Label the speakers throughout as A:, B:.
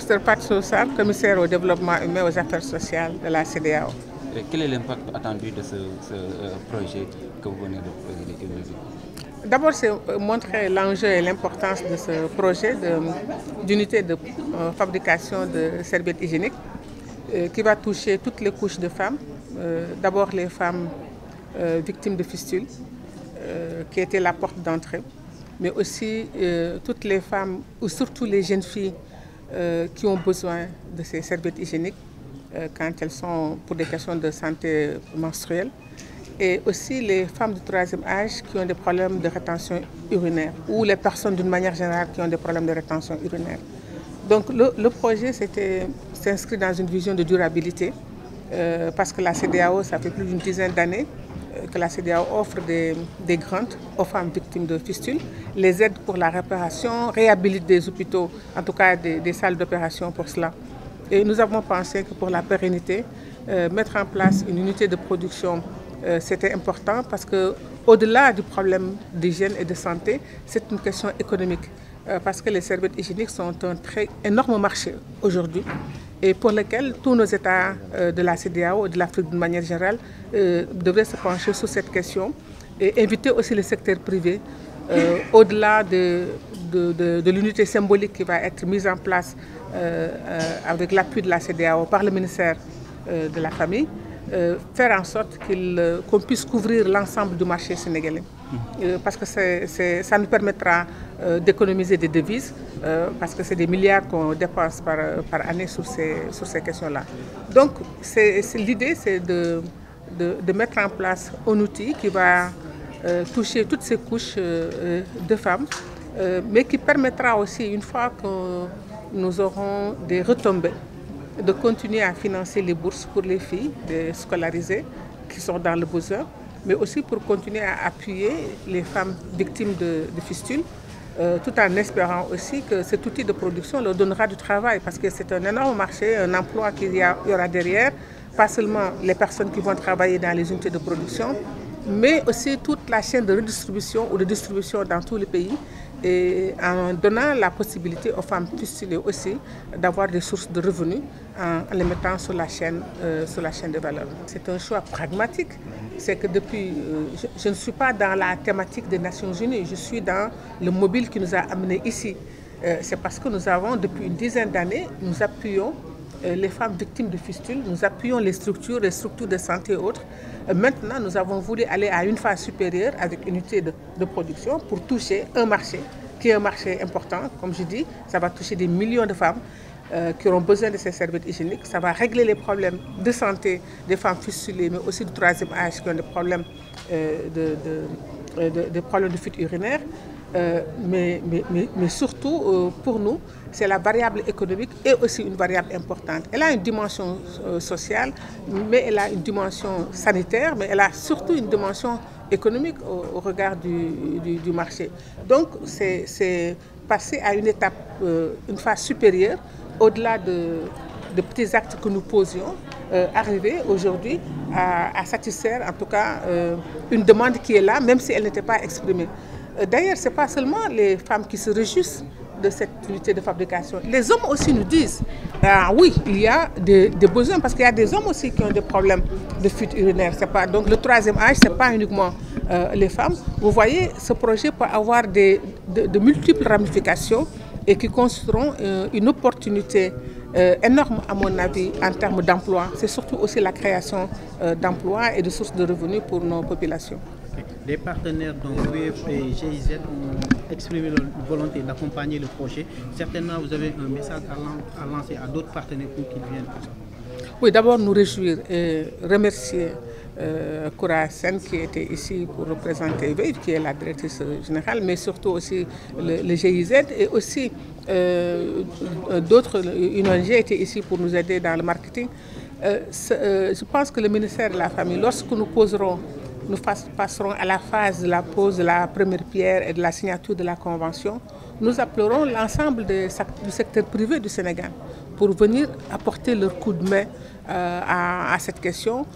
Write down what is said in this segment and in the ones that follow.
A: Mr. Pat Sosa, commissaire au développement humain et aux affaires sociales de la CEDEAO.
B: Quel est l'impact attendu de ce projet que vous venez de présider?
A: D'abord, c'est montrer l'enjeu et l'importance de ce projet d'unité de fabrication de serviettes hygiéniques qui va toucher toutes les couches de femmes. D'abord les femmes victimes de fistules, qui étaient la porte d'entrée, mais aussi toutes les femmes, ou surtout les jeunes filles qui ont besoin de ces serviettes hygiéniques quand elles sont pour des questions de santé menstruelle, et aussi les femmes du troisième âge qui ont des problèmes de rétention urinaire, ou les personnes d'une manière générale qui ont des problèmes de rétention urinaire. Donc le projet s'inscrit dans une vision de durabilité, parce que la CEDEAO, ça fait plus d'une dizaine d'années que la CEDEAO offre des grants aux femmes victimes de fistules, les aide pour la réparation, réhabilite des hôpitaux, en tout cas des salles d'opération pour cela. Et nous avons pensé que pour la pérennité, mettre en place une unité de production, c'était important parce qu'au-delà du problème d'hygiène et de santé, c'est une question économique. Parce que les serviettes hygiéniques sont un énorme marché aujourd'hui et pour lequel tous nos États de la CEDEAO et de l'Afrique d'une manière générale devraient se pencher sur cette question et inviter aussi le secteur privé au-delà de l'unité symbolique qui va être mise en place avec l'appui de la CEDEAO par le ministère de la Famille, faire en sorte qu'on puisse couvrir l'ensemble du marché sénégalais. Parce que ça nous permettra d'économiser des devises, parce que c'est des milliards qu'on dépense par année sur ces questions-là. Donc l'idée, c'est de mettre en place un outil qui va toucher toutes ces couches de femmes, mais qui permettra aussi, une fois que nous aurons des retombées, de continuer à financer les bourses pour les filles scolarisées qui sont dans le besoin, mais aussi pour continuer à appuyer les femmes victimes de fistules, tout en espérant aussi que cet outil de production leur donnera du travail, parce que c'est un énorme marché, un emploi qu'il y aura derrière, pas seulement les personnes qui vont travailler dans les unités de production, mais aussi toute la chaîne de redistribution ou de distribution dans tous les pays, et en donnant la possibilité aux femmes fistulées aussi d'avoir des sources de revenus en les mettant sur la chaîne de valeur. C'est un choix pragmatique. C'est que depuis, je ne suis pas dans la thématique des Nations Unies, je suis dans le mobile qui nous a amenés ici. C'est parce que nous avons, depuis une dizaine d'années, nous appuyons les femmes victimes de fistules, nous appuyons les structures de santé et autres. Maintenant, nous avons voulu aller à une phase supérieure avec une unité de production pour toucher un marché qui est un marché important. Comme je dis, ça va toucher des millions de femmes qui auront besoin de ces serviettes hygiéniques. Ça va régler les problèmes de santé des femmes fistulées, mais aussi du troisième âge qui ont des problèmes de fuite urinaire. Mais surtout, pour nous, c'est la variable économique et aussi une variable importante. Elle a une dimension sociale, mais elle a une dimension sanitaire, mais elle a surtout une dimension économique au regard du marché. Donc, c'est passer à une étape, une phase supérieure, au-delà de petits actes que nous posions, arriver aujourd'hui à satisfaire en tout cas une demande qui est là, même si elle n'était pas exprimée. D'ailleurs, ce n'est pas seulement les femmes qui se réjouissent de cette unité de fabrication. Les hommes aussi nous disent, oui, il y a des besoins, parce qu'il y a des hommes aussi qui ont des problèmes de fuite urinaire. Donc le troisième âge, ce n'est pas uniquement les femmes. Vous voyez, ce projet peut avoir de multiples ramifications et qui constitueront une opportunité énorme, à mon avis, en termes d'emploi. C'est surtout aussi la création d'emplois et de sources de revenus pour nos populations.
C: Les partenaires dont l'UEF et GIZ ont exprimé leur volonté d'accompagner le projet. Certainement, vous avez un message à lancer à d'autres partenaires pour qu'ils viennent.
A: Oui, d'abord nous réjouir et remercier Koura Sen qui était ici pour représenter VEIF, qui est la directrice générale, mais surtout aussi le GIZ et aussi d'autres, une ONG étaient ici pour nous aider dans le marketing. Je pense que le ministère de la Famille, lorsque nous passerons à la phase de la pose de la première pierre et de la signature de la convention, nous appellerons l'ensemble du secteur privé du Sénégal pour venir apporter leur coup de main à cette question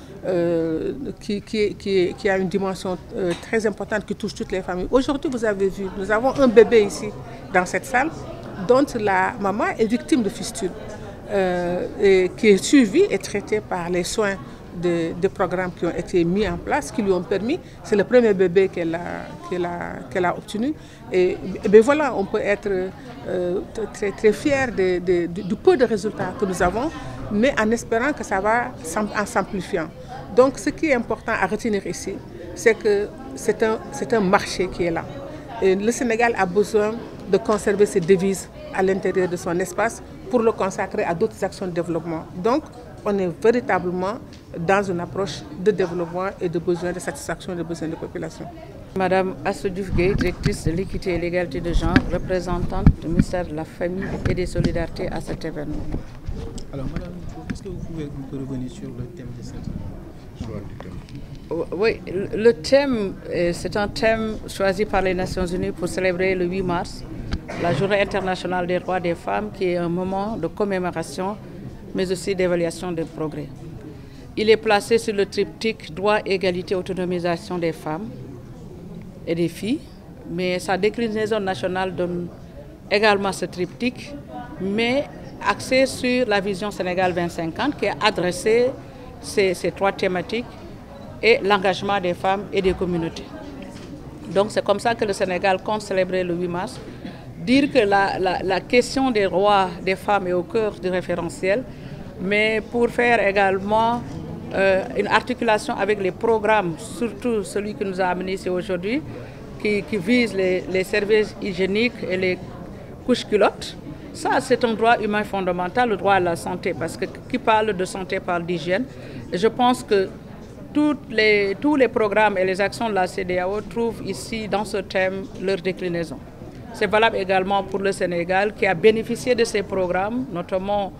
A: qui a une dimension très importante qui touche toutes les familles. Aujourd'hui, vous avez vu, nous avons un bébé ici dans cette salle. dont la maman est victime de fistule, et qui est suivie et traitée par les soins des programmes qui ont été mis en place, qui lui ont permis, c'est le premier bébé qu'elle a obtenu. Et bien voilà, on peut être très fier du peu de résultats que nous avons, mais en espérant que ça va en s'amplifiant. Donc ce qui est important à retenir ici, c'est que c'est un marché qui est là. Et le Sénégal a besoin de conserver ses devises à l'intérieur de son espace pour le consacrer à d'autres actions de développement. Donc, on est véritablement dans une approche de développement et de besoin de satisfaction des besoins des populations.
D: Madame Astou Diouf Gueye, directrice de l'équité et l'égalité de genre, représentante du ministère de la Famille et des Solidarités à cet événement.
C: Alors, madame, est-ce que vous pouvez un peu revenir sur le thème de cette
D: Oui, le thème, c'est un thème choisi par les Nations Unies pour célébrer le 8 mars, la Journée internationale des droits des femmes, qui est un moment de commémoration, mais aussi d'évaluation des progrès. Il est placé sur le triptyque droit, égalité, autonomisation des femmes et des filles, mais sa déclinaison nationale donne également ce triptyque, mais axé sur la vision Sénégal 2050 qui a adressé ces trois thématiques et l'engagement des femmes et des communautés. Donc c'est comme ça que le Sénégal compte célébrer le 8 mars, dire que la question des droits des femmes est au cœur du référentiel, mais pour faire également une articulation avec les programmes, surtout celui que nous a amené ici aujourd'hui, qui vise les services hygiéniques et les couches culottes. Ça, c'est un droit humain fondamental, le droit à la santé, parce que qui parle de santé parle d'hygiène. Et je pense que tous les programmes et les actions de la CEDEAO trouvent ici, dans ce thème, leur déclinaison. C'est valable également pour le Sénégal, qui a bénéficié de ces programmes, notamment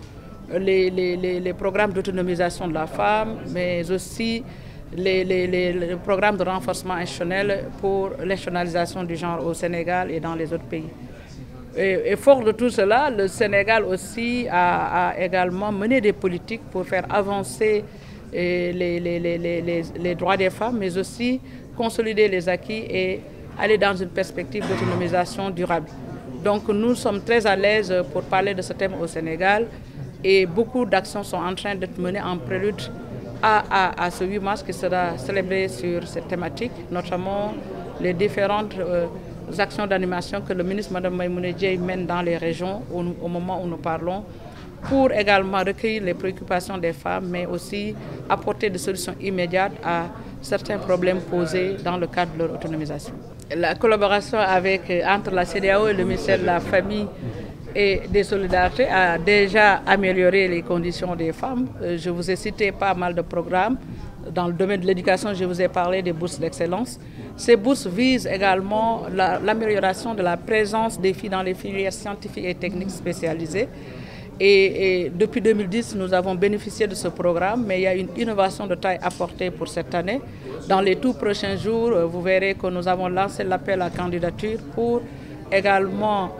D: les programmes d'autonomisation de la femme, mais aussi les programmes de renforcement institutionnel pour l'institutionnalisation du genre au Sénégal et dans les autres pays. Et fort de tout cela, le Sénégal aussi a également mené des politiques pour faire avancer les droits des femmes, mais aussi consolider les acquis et aller dans une perspective d'autonomisation durable. Donc nous sommes très à l'aise pour parler de ce thème au Sénégal et beaucoup d'actions sont en train d'être menées en prélude à ce 8 mars qui sera célébré sur cette thématique, notamment les différentes actions d'animation que le ministre Mme Maïmouna Dièye mène dans les régions au moment où nous parlons, pour également recueillir les préoccupations des femmes, mais aussi apporter des solutions immédiates à certains problèmes posés dans le cadre de leur autonomisation. La collaboration entre la CEDEAO et le ministère de la Famille et des Solidarités a déjà amélioré les conditions des femmes. Je vous ai cité pas mal de programmes. Dans le domaine de l'éducation, je vous ai parlé des bourses d'excellence. Ces bourses visent également l'amélioration de la présence des filles dans les filières scientifiques et techniques spécialisées. Et depuis 2010, nous avons bénéficié de ce programme, mais il y a une innovation de taille apportée pour cette année. Dans les tout prochains jours, vous verrez que nous avons lancé l'appel à candidature pour également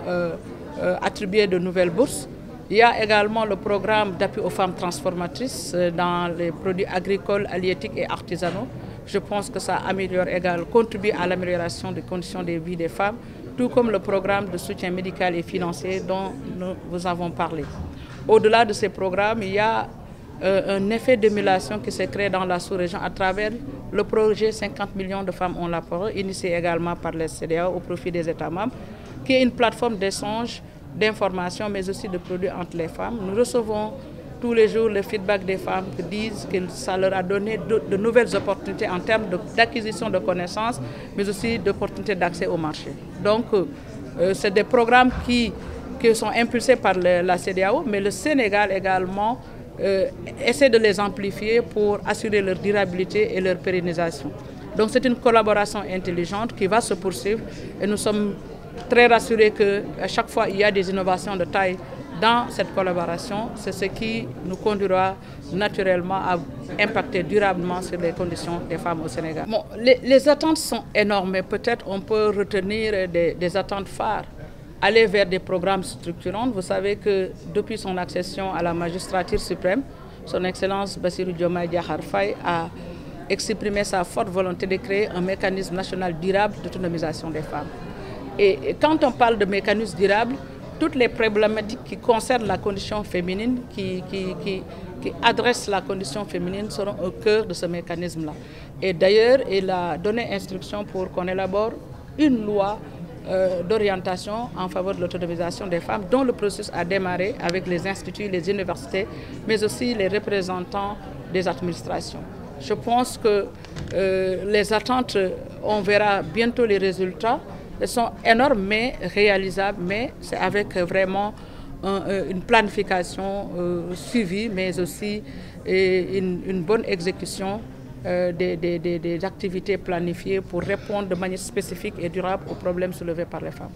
D: attribuer de nouvelles bourses. Il y a également le programme d'appui aux femmes transformatrices dans les produits agricoles, halieutiques et artisanaux. Je pense que ça contribue à l'amélioration des conditions de vie des femmes, tout comme le programme de soutien médical et financier dont nous vous avons parlé. Au-delà de ces programmes, il y a un effet d'émulation qui s'est créé dans la sous-région à travers le projet 50 millions de femmes ont la parole, initié également par les CEDEAO au profit des États membres, qui est une plateforme d'échange, d'information, mais aussi de produits entre les femmes. Nous recevons tous les jours le feedback des femmes qui disent que ça leur a donné de nouvelles opportunités en termes d'acquisition de connaissances, mais aussi d'opportunités d'accès au marché. Donc, c'est des programmes qui sont impulsés par la CEDEAO, mais le Sénégal également essaie de les amplifier pour assurer leur durabilité et leur pérennisation. Donc, c'est une collaboration intelligente qui va se poursuivre et nous sommes très rassurés qu'à chaque fois, il y a des innovations de taille dans cette collaboration. C'est ce qui nous conduira naturellement à impacter durablement sur les conditions des femmes au Sénégal. Bon, les attentes sont énormes, mais peut-être on peut retenir des attentes phares. Aller vers des programmes structurants. Vous savez que depuis son accession à la magistrature suprême, son Excellence Bassirou Diomaye Diakhar Faye a exprimé sa forte volonté de créer un mécanisme national durable d'autonomisation des femmes. Et quand on parle de mécanisme durable, toutes les problématiques qui concernent la condition féminine, qui adressent la condition féminine, seront au cœur de ce mécanisme-là. Et d'ailleurs, il a donné instruction pour qu'on élabore une loi d'orientation en faveur de l'autonomisation des femmes, dont le processus a démarré avec les instituts, les universités, mais aussi les représentants des administrations. Je pense que les attentes, on verra bientôt les résultats. Elles sont énormes mais réalisables, mais c'est avec vraiment une planification suivie, mais aussi une bonne exécution des activités planifiées pour répondre de manière spécifique et durable aux problèmes soulevés par les femmes.